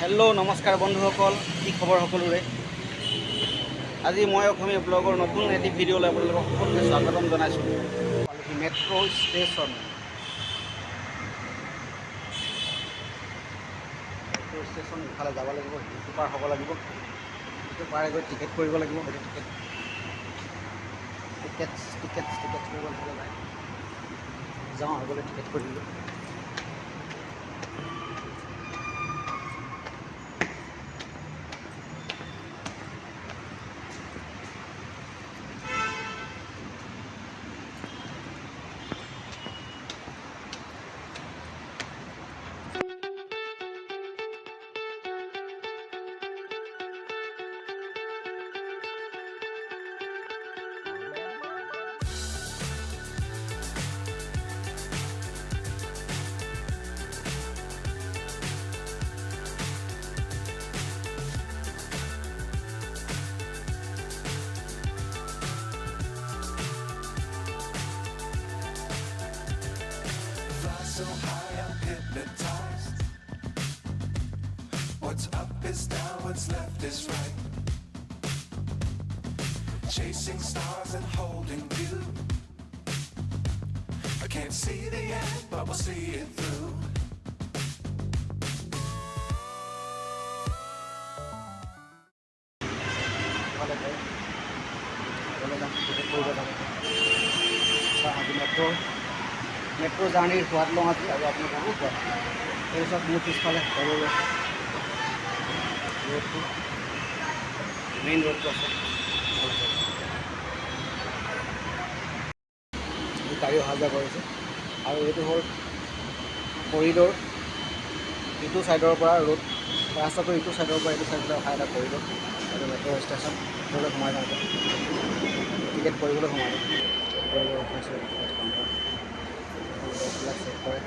Hello' নমস্কাৰ বন্ধুসকল, কি খবৰ সকলোৰে। আজি মই অসমীয়া ব্লগৰ নতুন এটি ভিডিঅ'লৈ আপোনালোকক সকলোকে স্বাগতম জনাইছোঁ। মেট্ৰ' ষ্টেচন ইফালে যাব লাগিব, সিটো পাৰ হ'ব লাগিব, সিটো পাৰে গৈ টিকেট কৰিব লাগিব। সেইটো টিকেট কৰিব লাগিব। যাওঁ আগলৈ টিকেট কৰিবলৈ। So high I'm hypnotized. What's up is down, what's left is right. Chasing stars and holding you. I can't see the end, but we'll see it through. মেট্ৰ' জাৰ্ণিৰ সোৱাদ লওঁ আজি, আৰু আপোনালোকক তাৰপিছত মোৰ পিছফালে ৰোডটো মেইন ৰোডটো আছে, গাড়ী অহা যোৱা কৰিছে। আৰু এইটো হ'ল কৰিডৰ, ইটো ছাইডৰ পৰা ৰোড ৰাস্তাটো ইটো ছাইডৰ পৰা এইটো ছাইডলৈ অহা এটা কৰিডৰ। এইটো মেট্ৰ' ষ্টেচন ভিতৰলৈ সোমাই যাওঁতে টিকেট কৰিবলৈ সোমাই যাওঁ। এইবিলাক চেক কৰে,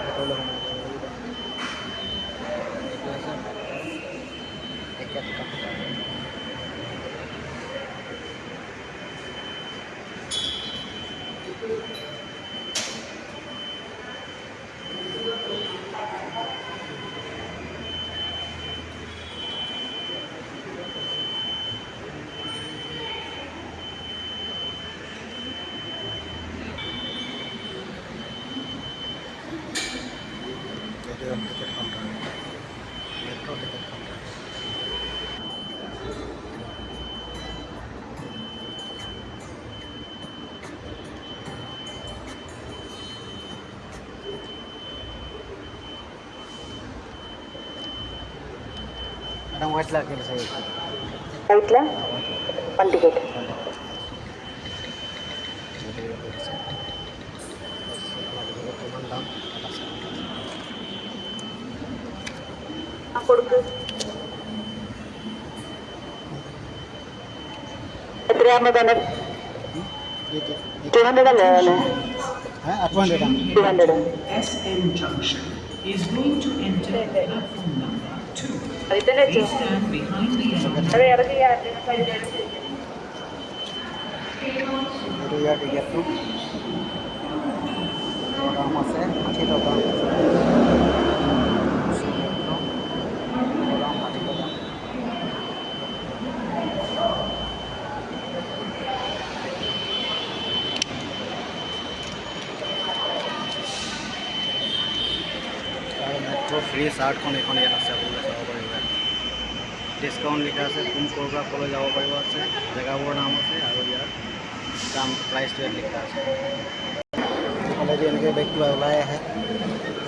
ভিতৰলৈ সোমাই যাব লাগিব। এইটো হৈছে টিকেট কাউণ্টাৰ। টিকেট কাউণ্টাৰ, মেট্ৰ' টিকেট কাউণ্টাৰ। मैडम व्हाइट ला के सही व्हाइट ला वन टिकट കൊടുക്ക് എത്രയാകുമ്പോൾ 200 അല്ലേ है 200 200 SM Junction is going to enter platform number 2. അതിൽ തന്നെ Please stand behind the entrance. അത് ഇറങ്ങി itu ya টিকেটটো দাম আছে 60 টকা। মেট্ৰ' ফ্ৰী চাৰ্টখন এখন ইয়াত আছে, আপোনালোকে চাব পাৰিব। ডিছকাউণ্ট লিখা আছে, কোন ক'ৰ পৰা ক'লৈ যাব পাৰিব আছে, জেগাবোৰৰ নাম আছে, আৰু ইয়াৰ দাম প্ৰাইচটো ইয়াত লিখা আছে। অলৰেডি এনেকৈ বেগটো ওলাই আহে,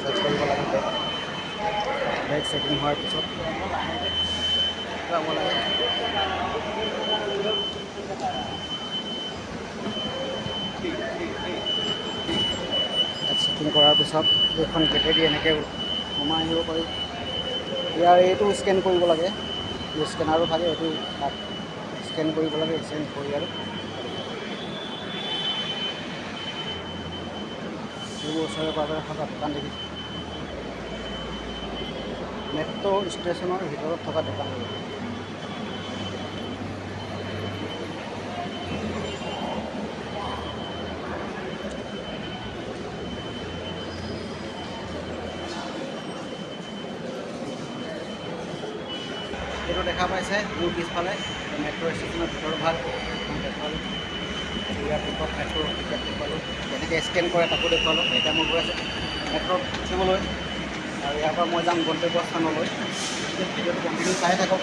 চেক কৰিব লাগে। বেগ চেকিং হোৱাৰ পিছত যাব লাগে। চেকিং কৰাৰ পিছত এইখন গেটেদি এনেকৈ সোমাই আহিব পাৰি। ইয়াৰ এইটো স্কেন কৰিব লাগে, স্কেনাৰো থাকে, এইটো তাত স্কেন কৰিব লাগে। স্কেন কৰি আৰু এইবোৰ ওচৰে পাঁজৰে থকা দোকান দেখিছোঁ। মেট্ৰ' ষ্টেচনৰ ভিতৰত থকা দোকান। এইটো দেখা পাইছে মোৰ পিছফালে মেট্ৰ' ষ্টেচনৰ ভিতৰৰ ভাগ দেখুৱালোঁ। ইয়াৰ পিছত মেট্ৰ' টিকেট দেখুৱালোঁ, কেনেকৈ স্কেন কৰে তাকো দেখুৱালোঁ। এতিয়া মই গৈ আছোঁ মেট্ৰ'ত উঠিবলৈ, আৰু ইয়াৰ পৰা মই যাম গন্তব্য স্থানলৈ। ভিডিঅ'টো কণ্টিনিউ চাই থাকক।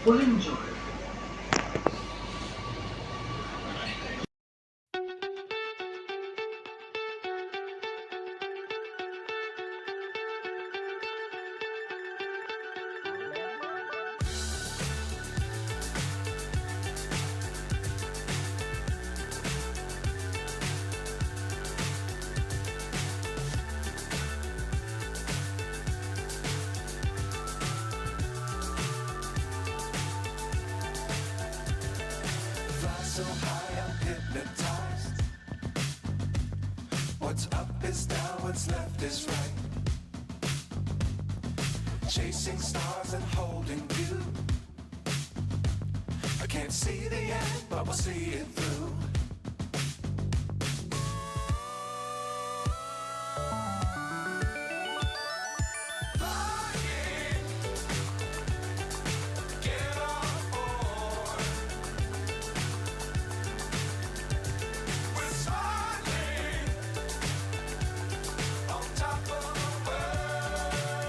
Full enjoy. Fly so high, I'm hypnotized. What's up is down, what's left is right. Chasing stars and holding you. I can't see the end, but we'll see it through. Get on board. We're soaring on top of the world.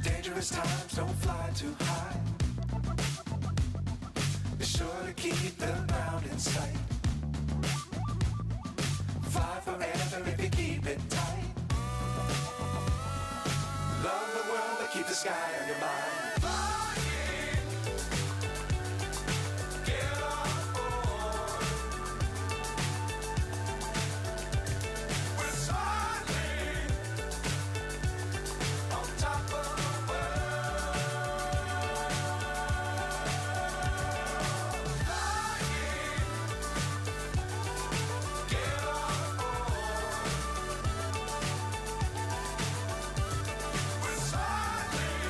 Dangerous times, don't fly too high. Be sure to keep the ground in sight. Fly forever if you keep it tight. Love the world, but keep the sky on your mind. Flying, get on board. We're soaring on top of the world. Flying, get on board. We're soaring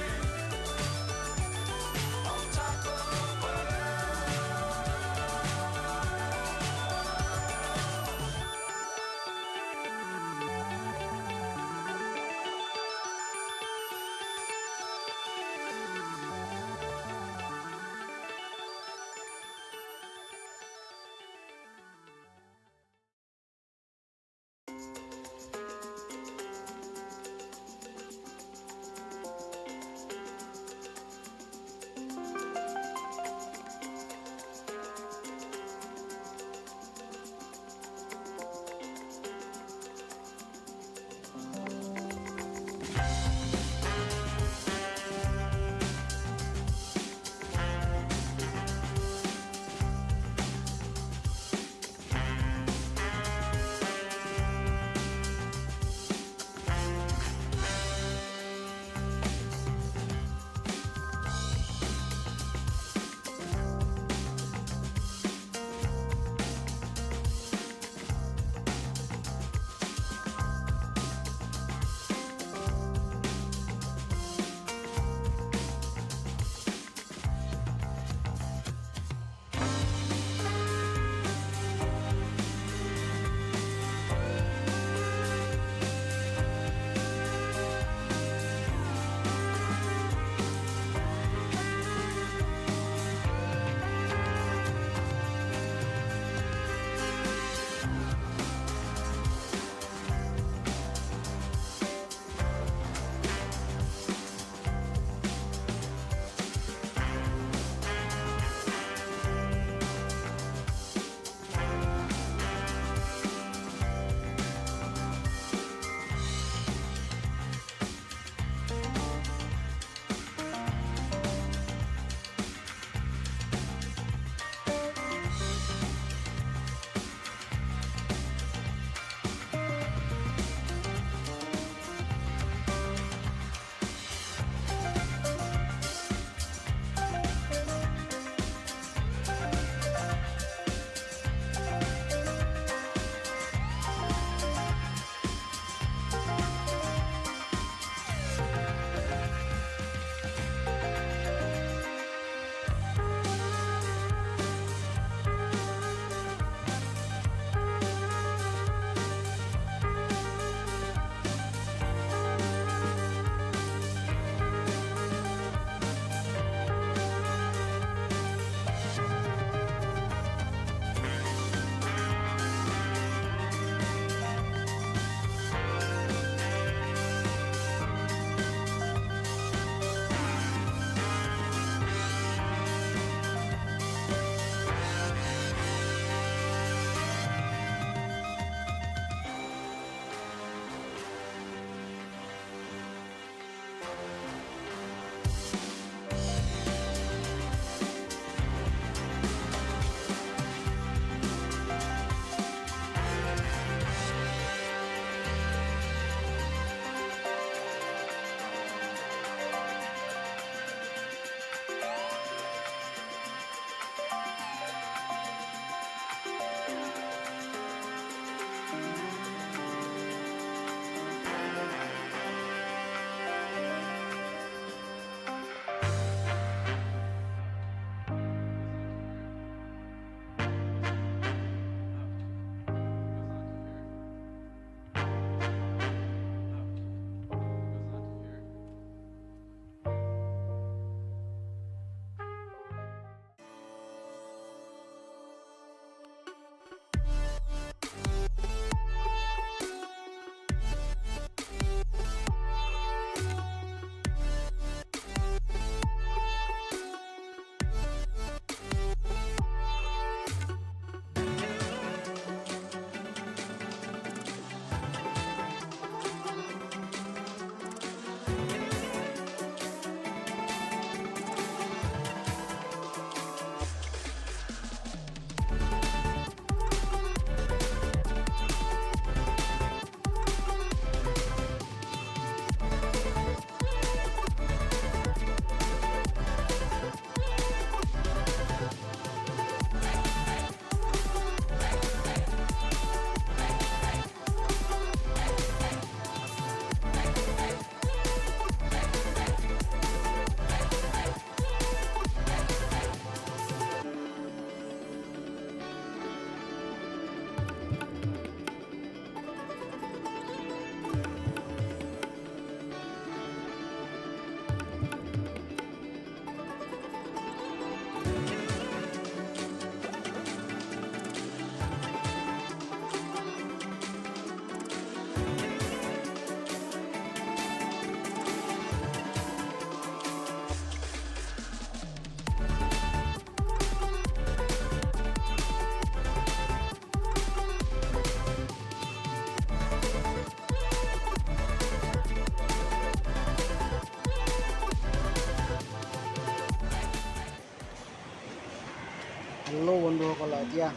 hello' বন্ধুসকল, এতিয়া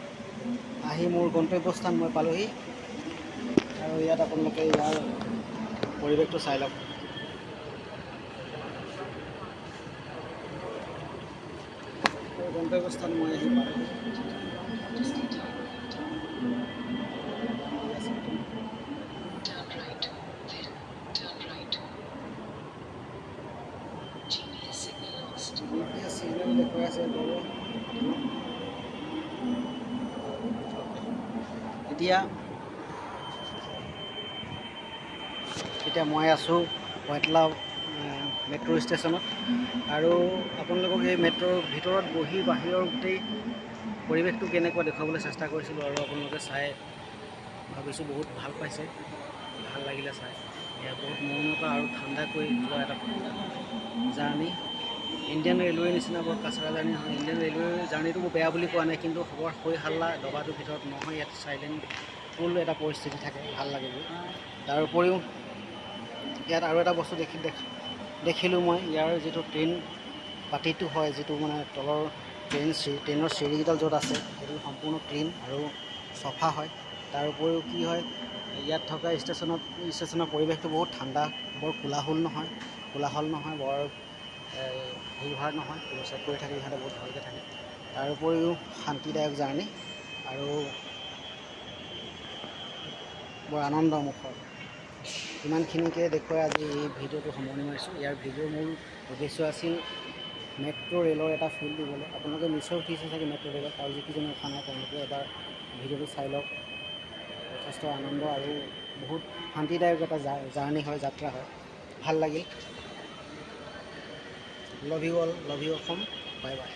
আহি মোৰ গন্তব্যস্থান মই পালোহি আৰু ইয়াত আপোনালোকে ইয়াৰ পৰিৱেশটো চাই লওক। গন্তব্যস্থান মই আহি পালোঁ। সিগনেল দেখুৱাই আছে বাৰু। এতিয়া মই আছোঁ পইতলা মেট্ৰ' ষ্টেচনত আৰু আপোনালোকক এই মেট্ৰ'ৰ ভিতৰত বহি বাহিৰৰ গোটেই পৰিৱেশটো কেনেকুৱা দেখুৱাবলৈ চেষ্টা কৰিছিলোঁ আৰু আপোনালোকে চাই ভাবিছোঁ বহুত ভাল পাইছে, ভাল লাগিলে চাই। এয়া বহুত মৌনতা আৰু ঠাণ্ডাকৈ যোৱা এটা জাৰ্ণি। ইণ্ডিয়ান ৰেলৱেৰ নিচিনা বৰ কাচৰা জাৰ্ণি নহয়। ইণ্ডিয়ান ৰেলৱেৰ জাৰ্ণিটো বৰ বেয়া বুলি কোৱা নাই, কিন্তু বৰ হৈ হাল্লা দবাটোৰ ভিতৰত নহয়। ইয়াত চাইলেণ্ট ফুল এটা পৰিস্থিতি থাকে, ভাল লাগে গৈ। তাৰ উপৰিও ইয়াত আৰু এটা বস্তু দেখিলোঁ মই, ইয়াৰ যিটো ট্ৰেইন পাতিটো হয়, যিটো মানে তলৰ ট্ৰেইনৰ চিৰিকেইডাল য'ত আছে সেইটো সম্পূৰ্ণ ক্লিন আৰু চফা হয়। তাৰ উপৰিও কি হয়, ইয়াত থকা ষ্টেচনৰ পৰিৱেশটো বহুত ঠাণ্ডা, বৰ কোলাহল নহয়, বৰ ভিৰ ভাৰ নহয়, চেক কৰি থাকে ইহঁতে বহুত ভালকৈ থাকে। তাৰ উপৰিও শান্তিদায়ক জাৰ্ণি আৰু বৰ আনন্দমুখৰ। ইমানখিনিকে দেখুৱাই আজি এই ভিডিঅ'টো সামৰণি মাৰিছোঁ। ইয়াৰ ভিডিঅ'ৰ মূল উদ্দেশ্য আছিল মেট্ৰ' ৰেলৰ এটা ফিল দিবলৈ। আপোনালোকে নিশ্চয় উঠিছে চাগে মেট্ৰ' ৰেলত, আৰু যিকেইজনে উঠা নাই তেওঁলোকে এবাৰ ভিডিঅ'টো চাই লওক। যথেষ্ট আনন্দ আৰু বহুত শান্তিদায়ক এটা জাৰ্ণি হয়, যাত্ৰা হয়, ভাল লাগিল। Love you all, love you Assam, bye by.